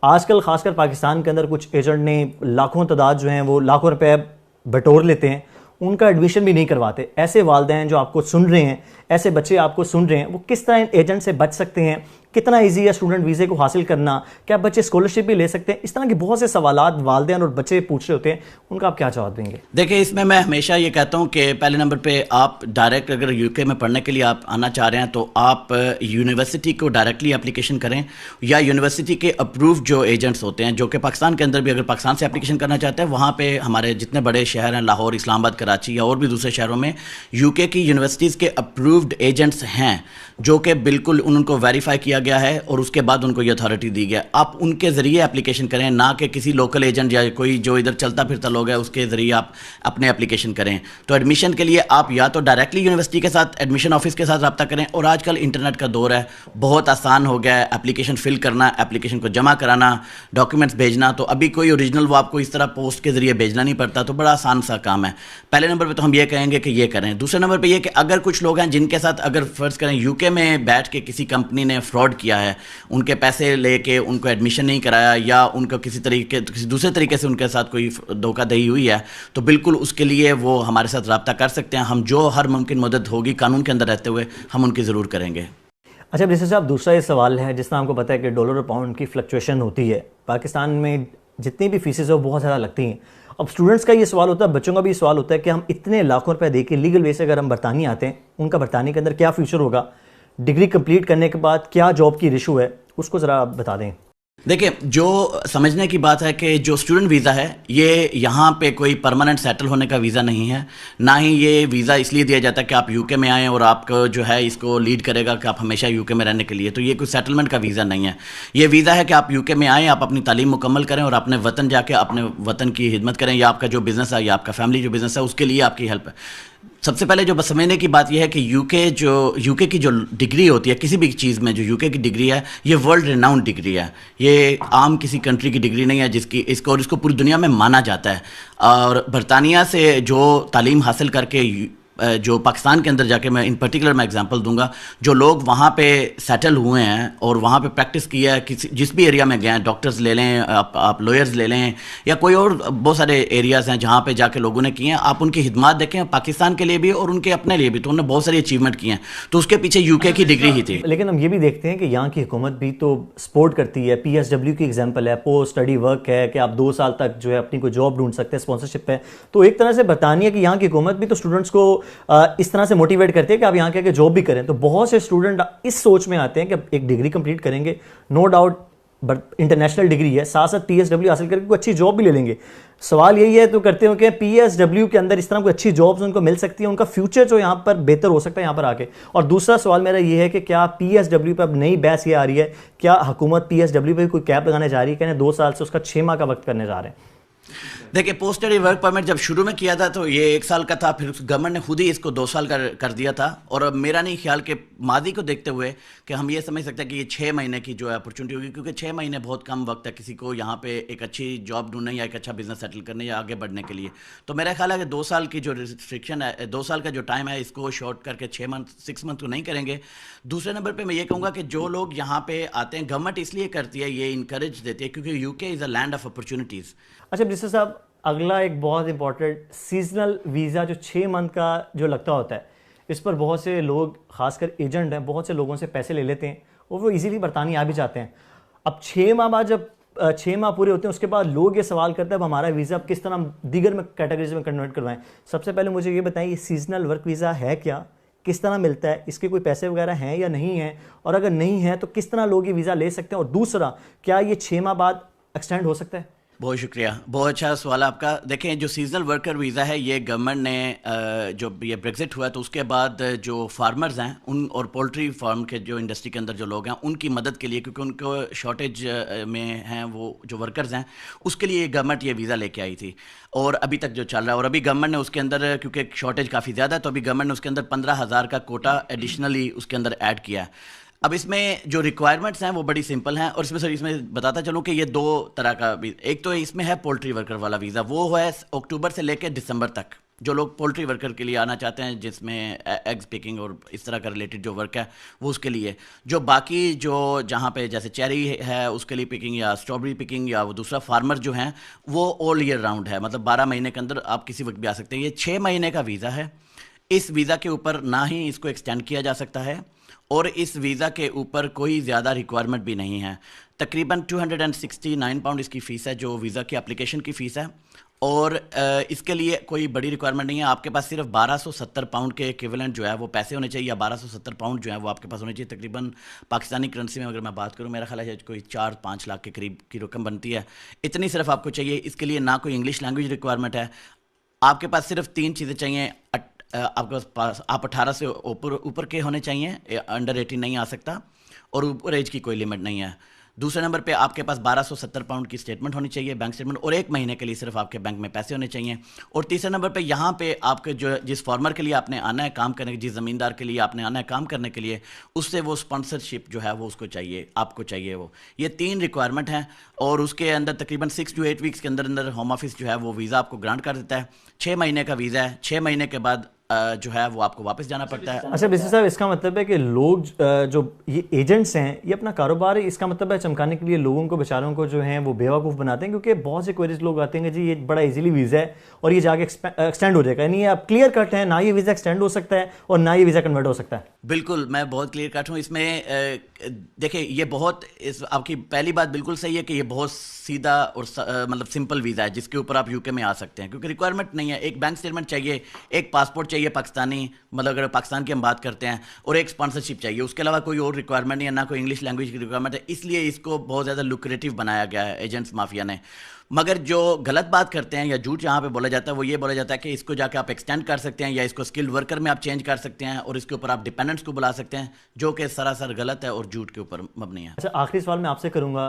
आजकल खासकर पाकिस्तान के अंदर कुछ एजेंट ने लाखों तादाद जो हैं वो लाखों रुपए बटोर लेते हैं, उनका एडमिशन भी नहीं करवाते। ऐसे वालिदैन जो आपको सुन रहे हैं, ऐसे बच्चे आपको सुन रहे हैं, वो किस तरह इन एजेंट से बच सकते हैं? कितना इजी है स्टूडेंट वीज़े को हासिल करना? क्या बच्चे स्कॉलरशिप भी ले सकते हैं? इस तरह के बहुत से सवालात वालिदैन और बच्चे पूछ रहे होते हैं, उनका आप क्या जवाब देंगे? देखिए, इसमें मैं हमेशा ये कहता हूँ कि पहले नंबर पे आप डायरेक्ट अगर यूके में पढ़ने के लिए आप आना चाह रहे हैं तो आप यूनिवर्सिटी को डायरेक्टली एप्लीकेशन करें, या यूनिवर्सिटी के अप्रूव जो एजेंट्स होते हैं, जो कि पाकिस्तान के अंदर भी अगर पाकिस्तान से एप्लीकेशन करना चाहते हैं, वहाँ पर हमारे जितने बड़े शहर हैं, लाहौर, इस्लामाबाद, कराची या और भी दूसरे शहरों में यूके की यूनिवर्सिटीज़ के अप्रूव्ड एजेंट्स हैं, जो कि बिल्कुल उनको वेरीफाई किया गया है और उसके बाद उनको ये अथॉरिटी दी गया। आप उनके ज़रिए एप्लीकेशन करें, ना कि किसी लोकल एजेंट या कोई जो इधर चलता फिरता लोग है उसके ज़रिए आप अपने एप्लीकेशन करें। तो एडमिशन के लिए आप या तो डायरेक्टली यूनिवर्सिटी के साथ, एडमिशन ऑफिस के साथ रब्ता करें, और आजकल इंटरनेट का दौर है, बहुत आसान हो गया है एप्लीकेशन फिल करना, एप्लीकेशन को जमा कराना, डॉक्यूमेंट्स भेजना। तो अभी कोई ओरिजिनल वो आपको इस तरह पोस्ट के ज़रिए भेजना नहीं पड़ता, तो बड़ा आसान सा काम है। पहले नंबर पर तो हम ये कहेंगे कि ये करें। दूसरे नंबर पर यह कि अगर कुछ लोग हैं जिनके साथ, अगर फ़र्ज़ करें यूके में बैठ के किसी कंपनी ने फ्रॉड किया है, उनके पैसे लेके उनको एडमिशन नहीं कराया, या उनको किसी दूसरे तरीके से उनके साथ कोई धोखाधड़ी हुई है, तो बिल्कुल उसके लिए वो हमारे साथ रब्ता कर सकते हैं। हम जो हर मुमकिन मदद होगी कानून के अंदर रहते हुए हम उनकी ज़रूर करेंगे। अच्छा मिनिस्टर साहब, दूसरा ये सवाल है, जिस तरह आपको पता है कि डॉलर और पाउंड की फ्लक्चुएशन होती है, पाकिस्तान में जितनी भी फीसेज है वो बहुत ज़्यादा लगती हैं। अब स्टूडेंट्स का ये सवाल होता है, बच्चों का भी सवाल होता है कि हम इतने लाखों रुपए दे के लीगल वे से अगर हम बरतानिया आते हैं, उनका बरतानिया के अंदर क्या फ्यूचर होगा? डिग्री कंप्लीट करने के बाद क्या जॉब की रेशो है, उसको ज़रा आप बता दें। देखिए, जो समझने की बात है कि जो स्टूडेंट वीज़ा है ये यहाँ पे कोई परमानेंट सेटल होने का वीज़ा नहीं है, ना ही ये वीज़ा इसलिए दिया जाता है कि आप यूके में आएँ और आपको जो है इसको लीड करेगा कि आप हमेशा यूके में रहने के लिए। तो ये कोई सेटलमेंट का वीज़ा नहीं है। ये वीज़ा है कि आप यूके में आएँ, आप अपनी तालीम मुकम्मल करें और अपने वतन जाके अपने वतन की खिदमत करें, या आपका जो बिज़नेस है या आपका फैमिली जो बिज़नेस है उसके लिए आपकी हेल्प है। सबसे पहले जो बस समझने की बात यह है कि यूके की जो डिग्री होती है किसी भी चीज़ में, जो यूके की डिग्री है ये वर्ल्ड रिनाउंड डिग्री है। ये आम किसी कंट्री की डिग्री नहीं है इसको पूरी दुनिया में माना जाता है। और बरतानिया से जो तालीम हासिल करके जो पाकिस्तान के अंदर जाके, मैं इन पर्टिकुलर मैं एग्जांपल दूंगा, जो लोग वहाँ पे सेटल हुए हैं और वहाँ पे प्रैक्टिस किया है, जिस भी एरिया में गए हैं, डॉक्टर्स ले लें, आप लॉयर्स ले लें, या कोई और बहुत सारे एरियाज़ हैं जहाँ पे जाके लोगों ने किए हैं, आप उनकी खिदमत देखें पाकिस्तान के लिए भी और उनके अपने लिए भी, तो उन्होंने बहुत सारी अचीवमेंट की हैं। तो उसके पीछे यूके की डिग्री ही थी। लेकिन हम ये भी देखते हैं कि यहाँ की हुकूमत भी तो सपोर्ट करती है। PSW की एग्जाम्पल है, पोस्ट स्टडी वर्क है कि आप 2 साल तक जो है अपनी कोई जॉब ढूंढ सकते हैं, स्पॉन्सरशिप है। तो एक तरह से बरतानिया की यहाँ की हुकूमत भी तो स्टूडेंट्स को इस तरह से मोटिवेट करती है कि आप यहाँ के आके जॉब भी करें। तो बहुत से स्टूडेंट इस सोच में आते हैं कि एक डिग्री कंप्लीट करेंगे, नो डाउट इंटरनेशनल डिग्री है, साथ साथ PSW हासिल करके कोई अच्छी जॉब भी ले लेंगे। सवाल यही है तो करते हो कि PSW के अंदर इस तरह कोई अच्छी जॉब्स उनको मिल सकती है, उनका फ्यूचर जो यहाँ पर बेहतर हो सकता है यहाँ पर आके। और दूसरा सवाल मेरा ये है कि क्या PSW पर अब नई बहस ये आ रही है, क्या हुकूमत PSW पर कोई कैप लगाने जा रही है? कहने 2 साल से उसका 6 माह का वक्त करने जा रहे हैं। देखिए, पोस्ट स्टडी वर्क परमिट जब शुरू में किया था तो ये 1 साल का था, फिर गवर्नमेंट ने खुद ही इसको 2 साल कर दिया था। और अब मेरा नहीं ख्याल कि माजी को देखते हुए कि हम ये समझ सकते हैं कि ये 6 महीने की जो है अपॉर्चुनिटी होगी, क्योंकि 6 महीने बहुत कम वक्त है किसी को यहाँ पे एक अच्छी जॉब ढूंढने या एक अच्छा बिजनेस सेटल करने या आगे बढ़ने के लिए। तो मेरा ख्याल है कि 2 साल की जो रिस्ट्रिक्शन है, 2 साल का जो टाइम है, इसको शॉर्ट करके 6 मंथ को नहीं करेंगे। दूसरे नंबर पर मैं ये कहूँगा कि जो लोग यहाँ पे आते हैं, गवर्नमेंट इसलिए करती है, ये इंकरेज देती है क्योंकि UK is a land of opportunities. अच्छा मिनिस्टर साहब, अगला एक बहुत इंपॉर्टेंट सीजनल वीज़ा जो 6 मंथ का जो लगता होता है, इस पर बहुत से लोग, खासकर एजेंट हैं, बहुत से लोगों से पैसे ले लेते हैं और वो इजीली बरतानिया आ भी जाते हैं। अब 6 माह बाद, जब 6 माह पूरे होते हैं, उसके बाद लोग ये सवाल करते हैं अब हमारा वीज़ा किस तरह दीगर में कैटेगरीज में कन्वर्ट करवाएं। सबसे पहले मुझे ये बताएं, सीजनल वर्क वीज़ा है क्या, किस तरह मिलता है, इसके कोई पैसे वगैरह हैं या नहीं हैं, और अगर नहीं है तो किस तरह लोग ये वीज़ा ले सकते हैं, और दूसरा क्या ये 6 माह बाद एक्सटेंड हो सकता है? बहुत शुक्रिया, बहुत अच्छा सवाल आपका। देखें, जो सीजनल वर्कर वीज़ा है ये गवर्नमेंट ने जो ये ब्रेग्जिट हुआ तो उसके बाद जो फार्मर्स हैं उन और पोल्ट्री फार्म के जो इंडस्ट्री के अंदर जो लोग हैं उनकी मदद के लिए, क्योंकि उनको शॉर्टेज में हैं वो जो वर्कर्स हैं, उसके लिए गवर्नमेंट ये वीज़ा लेके आई थी और अभी तक जो चल रहा है। और अभी गवर्नमेंट ने उसके अंदर, क्योंकि शॉर्टेज काफ़ी ज़्यादा है, तो अभी गवर्नमेंट ने उसके अंदर 15,000 का कोटा एडिशनली उसके अंदर ऐड किया है। अब इसमें जो रिक्वायरमेंट्स हैं वो बड़ी सिंपल हैं, और इसमें बताता चलूँ कि ये 2 तरह का, एक तो इसमें है पोल्ट्री वर्कर वाला वीज़ा, वो है अक्टूबर से लेकर दिसंबर तक। जो लोग पोल्ट्री वर्कर के लिए आना चाहते हैं, जिसमें एग्स पिकिंग और इस तरह का रिलेटेड जो वर्क है वो उसके लिए। जो बाकी जो जहाँ पे जैसे चेरी है उसके लिए पिकिंग, या स्ट्रॉबेरी पिकिंग, या वो दूसरा फार्मर जो हैं, वो ऑल ईयर राउंड है, मतलब 12 महीने के अंदर आप किसी वक्त भी आ सकते हैं। ये 6 महीने का वीज़ा है। इस वीज़ा के ऊपर ना ही इसको एक्सटेंड किया जा सकता है, और इस वीज़ा के ऊपर कोई ज़्यादा रिक्वायरमेंट भी नहीं है। तकरीबन 269 पाउंड इसकी फ़ीस है, जो वीज़ा की एप्लीकेशन की फ़ीस है, और इसके लिए कोई बड़ी रिक्वायरमेंट नहीं है। आपके पास सिर्फ 1270 पाउंड के इक्विवेलेंट जो है वो पैसे होने चाहिए, या 1270 पाउंड जो है वो आपके पास होने चाहिए। तकरीबन पाकिस्तानी करेंसी में अगर मैं बात करूं, मेरा ख्याल है कोई 4-5 लाख के करीब की रकम बनती है। इतनी सिर्फ आपको चाहिए। इसके लिए ना कोई इंग्लिश लैंग्वेज रिक्वायरमेंट है। आपके पास सिर्फ 3 चीज़ें चाहिए। आपके पास आप 18 से ऊपर के होने चाहिए, अंडर 18 नहीं आ सकता, और ऊपर एज की कोई लिमिट नहीं है। दूसरे नंबर पे आपके पास 1270 पाउंड की स्टेटमेंट होनी चाहिए, बैंक स्टेटमेंट, और 1 महीने के लिए सिर्फ आपके बैंक में पैसे होने चाहिए। और तीसरे नंबर पे यहाँ पे आपके जो जिस फार्मर के लिए आपने आना है काम करने, जिस ज़मींदार के लिए आपने आना है काम करने के लिए, उससे वो स्पॉन्सरशिप जो है वो उसको चाहिए, आपको चाहिए वो। ये 3 रिक्वायरमेंट हैं, और उसके अंदर तकरीबन 6 to 8 वीक्स के अंदर अंदर होम ऑफिस जो है वो वीज़ा आपको ग्रांट कर देता है। 6 महीने का वीज़ा है। 6 महीने के बाद जो है वो आपको वापस जाना पड़ता है। अच्छा बिस्सी साहब, इसका मतलब है कि लोग जो ये एजेंट्स हैं, ये अपना कारोबार इसका मतलब है चमकाने के लिए लोगों को, बेचारों को जो है वो बेवकूफ़ बनाते हैं, क्योंकि बहुत से क्वेरीज लोग आते हैं कि जी ये बड़ा इजीली वीज़ा है और ये जाके एक्सटेंड हो जाएगा। यानी ये आप क्लियर कट है, ना ये वीज़ा एक्सटेंड हो सकता है और ना ये वीज़ा कन्वर्ट हो सकता है। बिल्कुल, मैं बहुत क्लियर कट हूँ इसमें। देखिए, ये बहुत आपकी पहली बात बिल्कुल सही है कि ये बहुत सीधा और मतलब सिंपल वीज़ा है जिसके ऊपर आप यूके में आ सकते हैं, क्योंकि रिक्वायरमेंट नहीं है। एक बैंक स्टेटमेंट चाहिए, एक पासपोर्ट चाहिए पाकिस्तानी, मतलब अगर पाकिस्तान की हम बात करते हैं, और एक स्पॉन्सरशिप चाहिए। उसके अलावा कोई और रिक्वायरमेंट नहीं है, ना कोई इंग्लिश लैंग्वेज की रिक्वायरमेंट है। इसलिए इसको बहुत ज़्यादा लुक्रेटिव बनाया गया है एजेंट्स माफिया ने। मगर जो गलत बात करते हैं या झूठ यहाँ पे बोला जाता है वो ये बोला जाता है कि इसको जाके आप एक्सटेंड कर सकते हैं, या इसको स्किल्ड वर्कर में आप चेंज कर सकते हैं, और इसके ऊपर आप डिपेंडेंट्स को बुला सकते हैं, जो कि सरासर गलत है और झूठ के ऊपर मबनी है। अच्छा, आखिरी सवाल मैं आपसे करूँगा,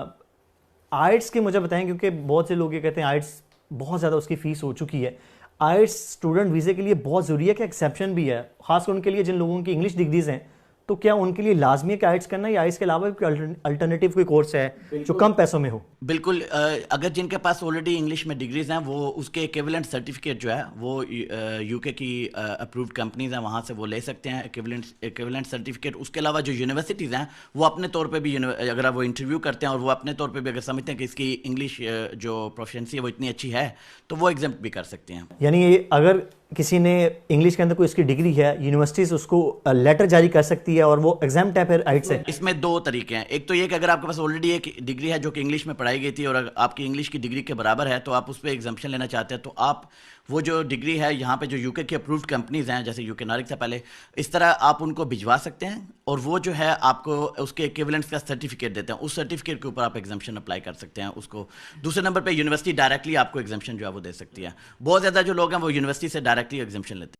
आइट्स की मुझे बताएं, क्योंकि बहुत से लोग ये कहते हैं आइट्स बहुत ज़्यादा उसकी फ़ीस हो चुकी है। आइट्स स्टूडेंट वीज़े के लिए बहुत ज़रूरी है कि एक्सेप्शन भी है, खासकर उनके लिए जिन लोगों की इंग्लिश डिग्रीज हैं, तो क्या उनके लिए लाजमी है कि आइट्स करना, या आइट्स के अलावा कोई अल्टरनेटिव कोई कोर्स है जो कम पैसों में हो? बिल्कुल, अगर जिनके पास ऑलरेडी इंग्लिश में डिग्रीज हैं, वो उसके इक्विवेलेंट सर्टिफिकेट जो है वो यूके की अप्रूव्ड कंपनीज हैं, वहाँ से वो ले सकते हैं इक्विवेलेंट सर्टिफिकेट। उसके अलावा जो यूनिवर्सिटीज़ हैं वो अपने तौर पे भी, अगर वो इंटरव्यू करते हैं और वो अपने तौर पे भी अगर समझते हैं कि इसकी इंग्लिश जो प्रोफिशिएंसी है वो इतनी अच्छी है, तो वो एग्जाम भी कर सकते हैं। यानी अगर किसी ने इंग्लिश के अंदर कोई इसकी डिग्री है, यूनिवर्सिटीज उसको लेटर जारी कर सकती है और वो एग्जाम टाइप है आइट से? इसमें 2 तरीके हैं। एक तो ये कि अगर आपके पास ऑलरेडी एक डिग्री है जो कि इंग्लिश में पढ़ाई गई थी और आपकी इंग्लिश की डिग्री के बराबर है, तो आप उस पर एग्जाम्पशन लेना चाहते हैं, तो आप वो जो डिग्री है यहाँ पे जो यूके की अप्रूव्ड कंपनीज हैं, जैसे यूके नारिक से पहले, इस तरह आप उनको भिजवा सकते हैं, और वो जो है आपको उसके इक्विवेलेंट्स का सर्टिफिकेट देते हैं। उस सर्टिफिकेट के ऊपर आप एग्जाम्पशन अप्लाई कर सकते हैं उसको। दूसरे नंबर पे यूनिवर्सिटी डायरेक्टली आपको एग्जाम्पशन जो है वो दे सकती है। बहुत ज़्यादा जो लोग हैं वो यूनिवर्सिटी से डायरेक्टली एग्जाम्पशन लेते हैं।